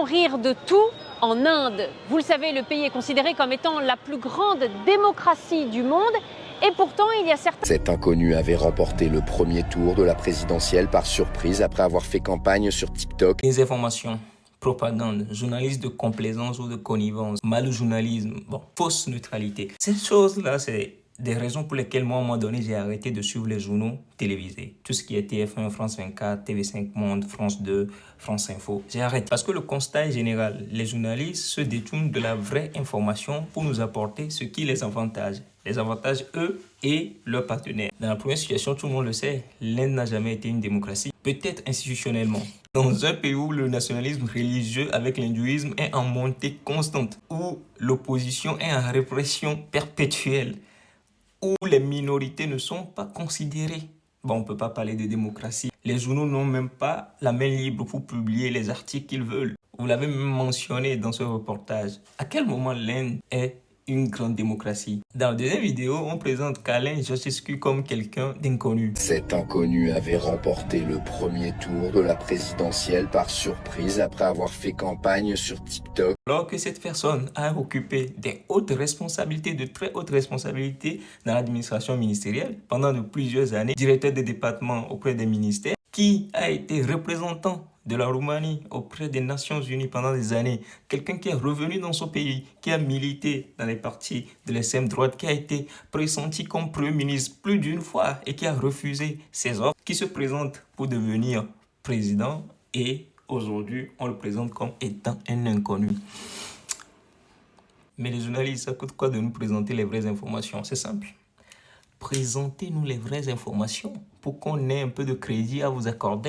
rire de tout en Inde. Vous le savez, le pays est considéré comme étant la plus grande démocratie du monde. Et pourtant, il y a certains... Cet inconnu avait remporté le premier tour de la présidentielle par surprise après avoir fait campagne sur TikTok. Désinformation, propagande, journaliste de complaisance ou de connivence, mal journalisme, fausse neutralité. Ces choses-là, c'est des raisons pour lesquelles moi, à un moment donné, j'ai arrêté de suivre les journaux télévisés. Tout ce qui est TF1, France 24, TV5 Monde, France 2, France Info. J'ai arrêté. Parce que le constat est général. Les journalistes se détournent de la vraie information pour nous apporter ce qui les avantage. Les avantages, eux, et leurs partenaires. Dans la première situation, tout le monde le sait, l'Inde n'a jamais été une démocratie. Peut-être institutionnellement. Dans un pays où le nationalisme religieux avec l'hindouisme est en montée constante, où l'opposition est en répression perpétuelle, où les minorités ne sont pas considérées. On ne peut pas parler de démocratie. Les journaux n'ont même pas la main libre pour publier les articles qu'ils veulent. Vous l'avez même mentionné dans ce reportage. À quel moment l'Inde est une grande démocratie? Dans la deuxième vidéo, on présente Kalin Georgescu comme quelqu'un d'inconnu. Cet inconnu avait remporté le premier tour de la présidentielle par surprise après avoir fait campagne sur TikTok. Alors que cette personne a occupé des hautes responsabilités, de très hautes responsabilités dans l'administration ministérielle pendant de plusieurs années, directeur des départements auprès des ministères, qui a été représentant de la Roumanie auprès des Nations Unies pendant des années, quelqu'un qui est revenu dans son pays, qui a milité dans les partis de l'extrême droite, qui a été pressenti comme Premier ministre plus d'une fois et qui a refusé ses offres, qui se présente pour devenir président et aujourd'hui, on le présente comme étant un inconnu. Mais les journalistes, ça coûte quoi de nous présenter les vraies informations? C'est simple. Présentez-nous les vraies informations pour qu'on ait un peu de crédit à vous accorder.